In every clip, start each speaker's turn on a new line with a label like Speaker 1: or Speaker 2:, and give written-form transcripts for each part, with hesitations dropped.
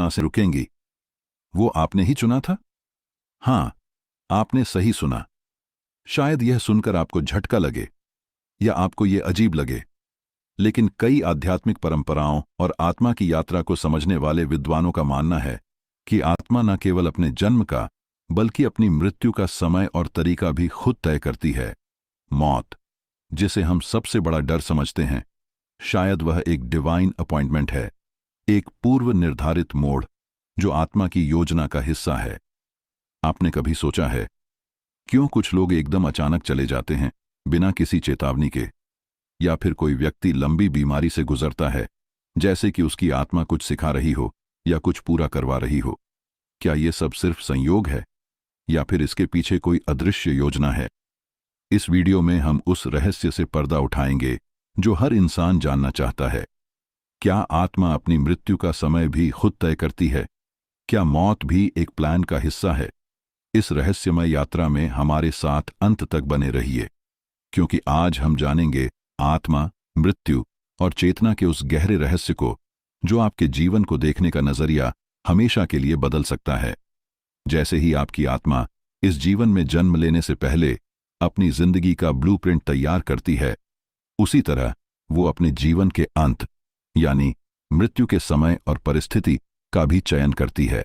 Speaker 1: सांसें रुकेंगी। वो आपने ही चुना था? हाँ, आपने सही सुना। शायद यह सुनकर आपको झटका लगे या आपको यह अजीब लगे, लेकिन कई आध्यात्मिक परंपराओं और आत्मा की यात्रा को समझने वाले विद्वानों का मानना है कि आत्मा न केवल अपने जन्म का बल्कि अपनी मृत्यु का समय और तरीका भी खुद तय करती है। मौत, जिसे हम सबसे बड़ा डर समझते हैं, शायद वह एक डिवाइन अपॉइंटमेंट है, एक पूर्व निर्धारित मोड़ जो आत्मा की योजना का हिस्सा है। आपने कभी सोचा है क्यों कुछ लोग एकदम अचानक चले जाते हैं बिना किसी चेतावनी के? या फिर कोई व्यक्ति लंबी बीमारी से गुजरता है जैसे कि उसकी आत्मा कुछ सिखा रही हो या कुछ पूरा करवा रही हो? क्या यह सब सिर्फ संयोग है या फिर इसके पीछे कोई अदृश्य योजना है? इस वीडियो में हम उस रहस्य से पर्दा उठाएंगे जो हर इंसान जानना चाहता है। क्या आत्मा अपनी मृत्यु का समय भी खुद तय करती है? क्या मौत भी एक प्लान का हिस्सा है? इस रहस्यमय यात्रा में हमारे साथ अंत तक बने रहिए, क्योंकि आज हम जानेंगे आत्मा, मृत्यु और चेतना के उस गहरे रहस्य को जो आपके जीवन को देखने का नजरिया हमेशा के लिए बदल सकता है। जैसे ही आपकी आत्मा इस जीवन में जन्म लेने से पहले अपनी जिंदगी का ब्लूप्रिंट तैयार करती है, उसी तरह वो अपने जीवन के अंत यानी मृत्यु के समय और परिस्थिति का भी चयन करती है।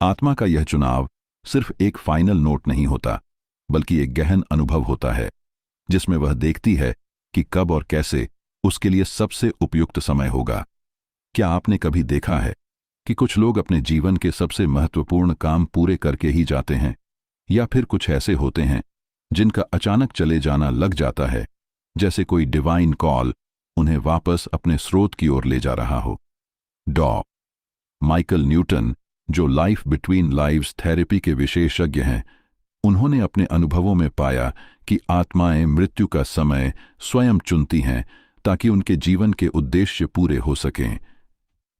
Speaker 1: आत्मा का यह चुनाव सिर्फ एक फाइनल नोट नहीं होता, बल्कि एक गहन अनुभव होता है जिसमें वह देखती है कि कब और कैसे उसके लिए सबसे उपयुक्त समय होगा। क्या आपने कभी देखा है कि कुछ लोग अपने जीवन के सबसे महत्वपूर्ण काम पूरे करके ही जाते हैं, या फिर कुछ ऐसे होते हैं जिनका अचानक चले जाना लग जाता है, जैसे कोई डिवाइन कॉल उन्हें वापस अपने स्रोत की ओर ले जा रहा हो? डॉ. माइकल न्यूटन, जो लाइफ बिटवीन लाइव्स थेरेपी के विशेषज्ञ हैं, उन्होंने अपने अनुभवों में पाया कि आत्माएं मृत्यु का समय स्वयं चुनती हैं ताकि उनके जीवन के उद्देश्य पूरे हो सकें।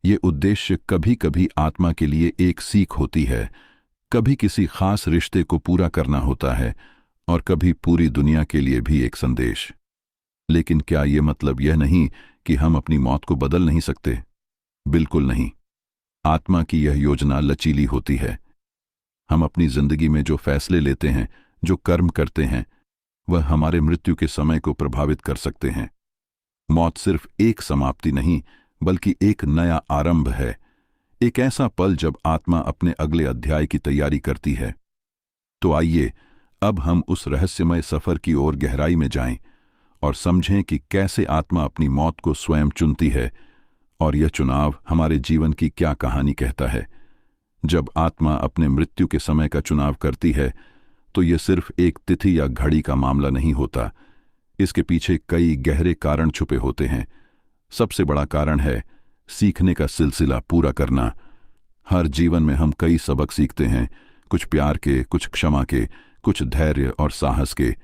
Speaker 1: ये उद्देश्य कभी कभी आत्मा के लिए एक सीख होती है, कभी किसी खास रिश्ते को पूरा करना होता है और कभी पूरी दुनिया के लिए भी एक संदेश। लेकिन क्या ये मतलब यह नहीं कि हम अपनी मौत को बदल नहीं सकते? बिल्कुल नहीं। आत्मा की यह योजना लचीली होती है। हम अपनी जिंदगी में जो फैसले लेते हैं, जो कर्म करते हैं, वह हमारे मृत्यु के समय को प्रभावित कर सकते हैं। मौत सिर्फ एक समाप्ति नहीं, बल्कि एक नया आरंभ है, एक ऐसा पल जब आत्मा अपने अगले अध्याय की तैयारी करती है। तो आइए अब हम उस रहस्यमय सफर की ओर गहराई में जाएं और समझें कि कैसे आत्मा अपनी मौत को स्वयं चुनती है और यह चुनाव हमारे जीवन की क्या कहानी कहता है। जब आत्मा अपने मृत्यु के समय का चुनाव करती है तो यह सिर्फ एक तिथि या घड़ी का मामला नहीं होता। इसके पीछे कई गहरे कारण छुपे होते हैं। सबसे बड़ा कारण है सीखने का सिलसिला पूरा करना। हर जीवन में हम कई सबक सीखते हैं, कुछ प्यार के, कुछ क्षमा के, कुछ धैर्य और साहस के।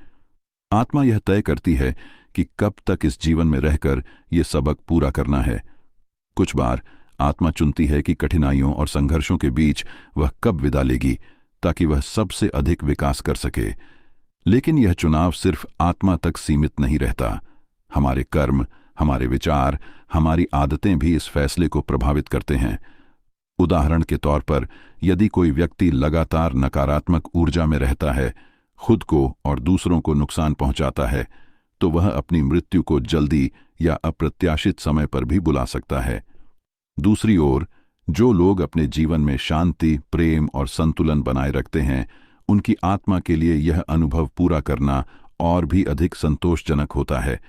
Speaker 1: आत्मा यह तय करती है कि कब तक इस जीवन में रहकर यह सबक पूरा करना है। कुछ बार आत्मा चुनती है कि कठिनाइयों और संघर्षों के बीच वह कब विदा लेगी ताकि वह सबसे अधिक विकास कर सके। लेकिन यह चुनाव सिर्फ आत्मा तक सीमित नहीं रहता। हमारे कर्म, हमारे विचार, हमारी आदतें भी इस फैसले को प्रभावित करते हैं। उदाहरण के तौर पर, यदि कोई व्यक्ति लगातार नकारात्मक ऊर्जा में रहता है, खुद को और दूसरों को नुकसान पहुंचाता है, तो वह अपनी मृत्यु को जल्दी या अप्रत्याशित समय पर भी बुला सकता है। दूसरी ओर, जो लोग अपने जीवन में शांति, प्रेम और संतुलन बनाए रखते हैं, उनकी आत्मा के लिए यह अनुभव पूरा करना और भी अधिक संतोषजनक होता है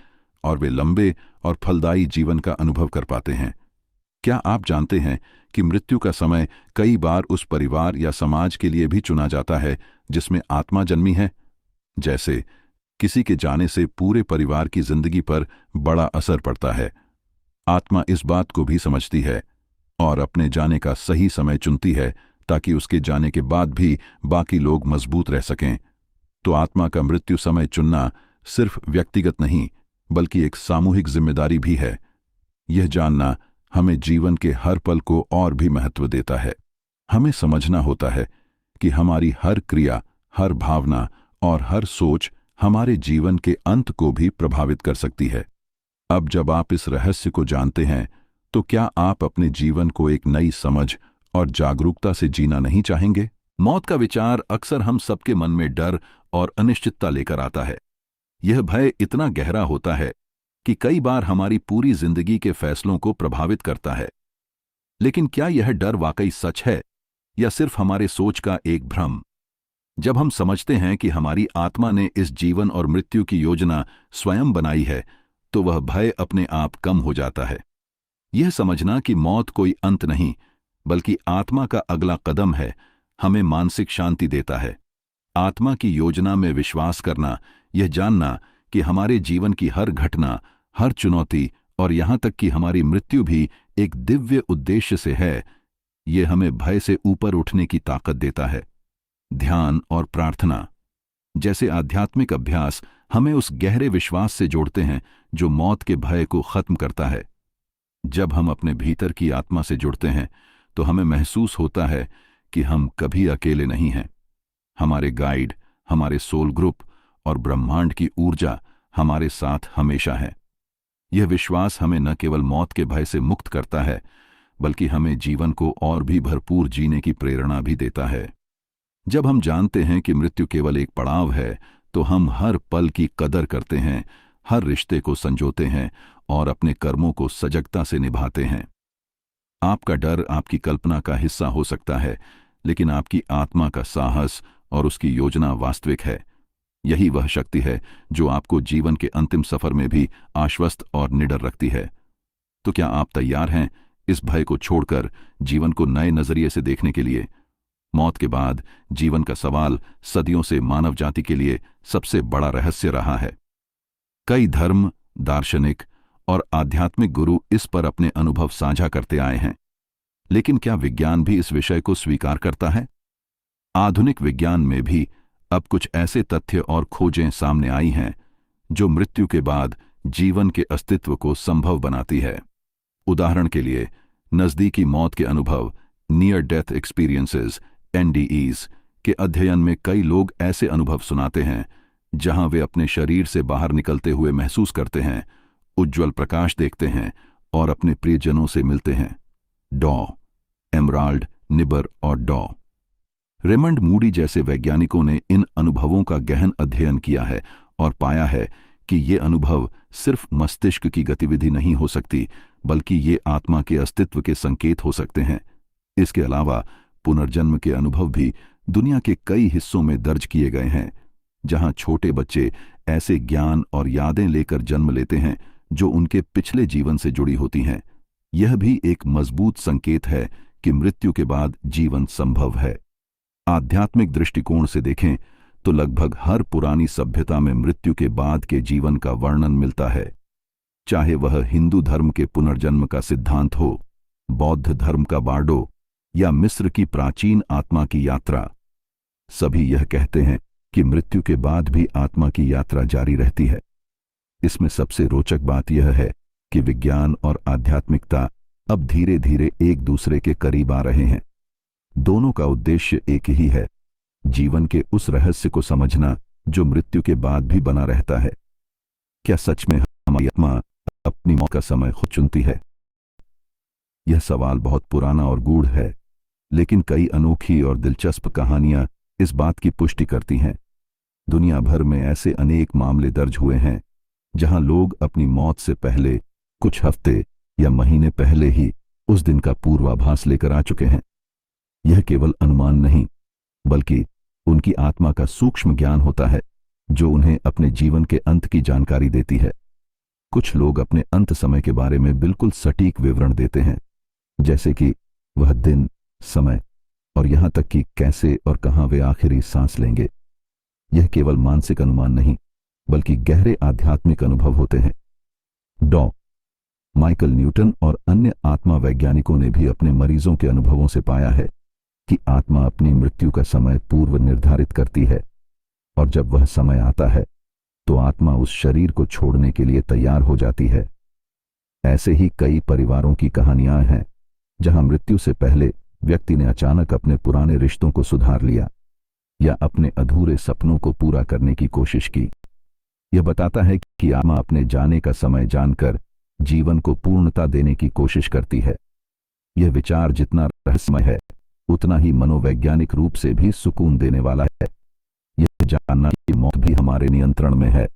Speaker 1: और वे लंबे और फलदायी जीवन का अनुभव कर पाते हैं। क्या आप जानते हैं कि मृत्यु का समय कई बार उस परिवार या समाज के लिए भी चुना जाता है जिसमें आत्मा जन्मी है? जैसे किसी के जाने से पूरे परिवार की जिंदगी पर बड़ा असर पड़ता है। आत्मा इस बात को भी समझती है और अपने जाने का सही समय चुनती है ताकि उसके जाने के बाद भी बाकी लोग मजबूत रह सकें। तो आत्मा का मृत्यु समय चुनना सिर्फ व्यक्तिगत नहीं, बल्कि एक सामूहिक जिम्मेदारी भी है। यह जानना हमें जीवन के हर पल को और भी महत्व देता है। हमें समझना होता है कि हमारी हर क्रिया, हर भावना और हर सोच हमारे जीवन के अंत को भी प्रभावित कर सकती है। अब जब आप इस रहस्य को जानते हैं, तो क्या आप अपने जीवन को एक नई समझ और जागरूकता से जीना नहीं चाहेंगे? मौत का विचार अक्सर हम सबके मन में डर और अनिश्चितता लेकर आता है। यह भय इतना गहरा होता है कि कई बार हमारी पूरी जिंदगी के फैसलों को प्रभावित करता है। लेकिन क्या यह डर वाकई सच है या सिर्फ हमारे सोच का एक भ्रम? जब हम समझते हैं कि हमारी आत्मा ने इस जीवन और मृत्यु की योजना स्वयं बनाई है, तो वह भय अपने आप कम हो जाता है। यह समझना कि मौत कोई अंत नहीं, बल्कि आत्मा का अगला कदम है, हमें मानसिक शांति देता है। आत्मा की योजना में विश्वास करना, यह जानना कि हमारे जीवन की हर घटना, हर चुनौती और यहां तक कि हमारी मृत्यु भी एक दिव्य उद्देश्य से है, यह हमें भय से ऊपर उठने की ताकत देता है। ध्यान और प्रार्थना जैसे आध्यात्मिक अभ्यास हमें उस गहरे विश्वास से जोड़ते हैं जो मौत के भय को खत्म करता है। जब हम अपने भीतर की आत्मा से जुड़ते हैं, तो हमें महसूस होता है कि हम कभी अकेले नहीं हैं। हमारे गाइड, हमारे सोल ग्रुप और ब्रह्मांड की ऊर्जा हमारे साथ हमेशा है। यह विश्वास हमें न केवल मौत के भय से मुक्त करता है, बल्कि हमें जीवन को और भी भरपूर जीने की प्रेरणा भी देता है। जब हम जानते हैं कि मृत्यु केवल एक पड़ाव है, तो हम हर पल की कदर करते हैं, हर रिश्ते को संजोते हैं और अपने कर्मों को सजगता से निभाते हैं। आपका डर आपकी कल्पना का हिस्सा हो सकता है, लेकिन आपकी आत्मा का साहस और उसकी योजना वास्तविक है। यही वह शक्ति है जो आपको जीवन के अंतिम सफर में भी आश्वस्त और निडर रखती है। तो क्या आप तैयार हैं इस भय को छोड़कर जीवन को नए नजरिए से देखने के लिए? मौत के बाद जीवन का सवाल सदियों से मानव जाति के लिए सबसे बड़ा रहस्य रहा है। कई धर्म, दार्शनिक और आध्यात्मिक गुरु इस पर अपने अनुभव साझा करते आए हैं। लेकिन क्या विज्ञान भी इस विषय को स्वीकार करता है? आधुनिक विज्ञान में भी अब कुछ ऐसे तथ्य और खोजें सामने आई हैं जो मृत्यु के बाद जीवन के अस्तित्व को संभव बनाती है। उदाहरण के लिए, नजदीकी मौत के अनुभव, नियर डेथ एक्सपीरियंसेस (NDEs) के अध्ययन में कई लोग ऐसे अनुभव सुनाते हैं जहां वे अपने शरीर से बाहर निकलते हुए महसूस करते हैं, उज्ज्वल प्रकाश देखते हैं और अपने प्रियजनों से मिलते हैं। डॉ. एमराल्ड निबर और डॉ. रेमंड मूडी जैसे वैज्ञानिकों ने इन अनुभवों का गहन अध्ययन किया है और पाया है कि ये अनुभव सिर्फ मस्तिष्क की गतिविधि नहीं हो सकती, बल्कि ये आत्मा के अस्तित्व के संकेत हो सकते हैं। इसके अलावा पुनर्जन्म के अनुभव भी दुनिया के कई हिस्सों में दर्ज किए गए हैं, जहां छोटे बच्चे ऐसे ज्ञान और यादें लेकर जन्म लेते हैं जो उनके पिछले जीवन से जुड़ी होती हैं। यह भी एक मजबूत संकेत है कि मृत्यु के बाद जीवन संभव है। आध्यात्मिक दृष्टिकोण से देखें तो लगभग हर पुरानी सभ्यता में मृत्यु के बाद के जीवन का वर्णन मिलता है। चाहे वह हिंदू धर्म के पुनर्जन्म का सिद्धांत हो, बौद्ध धर्म का बार्डो या मिस्र की प्राचीन आत्मा की यात्रा, सभी यह कहते हैं कि मृत्यु के बाद भी आत्मा की यात्रा जारी रहती है। इसमें सबसे रोचक बात यह है कि विज्ञान और आध्यात्मिकता अब धीरे धीरे एक दूसरे के करीब आ रहे हैं। दोनों का उद्देश्य एक ही है, जीवन के उस रहस्य को समझना जो मृत्यु के बाद भी बना रहता है। क्या सच में हमारी आत्मा अपनी मौत का समय खुद चुनती है? यह सवाल बहुत पुराना और गूढ़ है, लेकिन कई अनोखी और दिलचस्प कहानियां इस बात की पुष्टि करती हैं। दुनिया भर में ऐसे अनेक मामले दर्ज हुए हैं जहां लोग अपनी मौत से पहले कुछ हफ्ते या महीने पहले ही उस दिन का पूर्वाभास लेकर आ चुके हैं। यह केवल अनुमान नहीं, बल्कि उनकी आत्मा का सूक्ष्म ज्ञान होता है जो उन्हें अपने जीवन के अंत की जानकारी देती है। कुछ लोग अपने अंत समय के बारे में बिल्कुल सटीक विवरण देते हैं, जैसे कि वह दिन, समय और यहां तक कि कैसे और कहां वे आखिरी सांस लेंगे। यह केवल मानसिक अनुमान नहीं, बल्कि गहरे आध्यात्मिक अनुभव होते हैं। डॉ. माइकल न्यूटन और अन्य आत्मा वैज्ञानिकों ने भी अपने मरीजों के अनुभवों से पाया है कि आत्मा अपनी मृत्यु का समय पूर्व निर्धारित करती है, और जब वह समय आता है तो आत्मा उस शरीर को छोड़ने के लिए तैयार हो जाती है। ऐसे ही कई परिवारों की कहानियां हैं जहां मृत्यु से पहले व्यक्ति ने अचानक अपने पुराने रिश्तों को सुधार लिया या अपने अधूरे सपनों को पूरा करने की कोशिश की। यह बताता है कि आत्मा अपने जाने का समय जानकर जीवन को पूर्णता देने की कोशिश करती है। यह विचार जितना रहस्यमय है, उतना ही मनोवैज्ञानिक रूप से भी सुकून देने वाला है। यह जानना कि मौत भी हमारे नियंत्रण में है।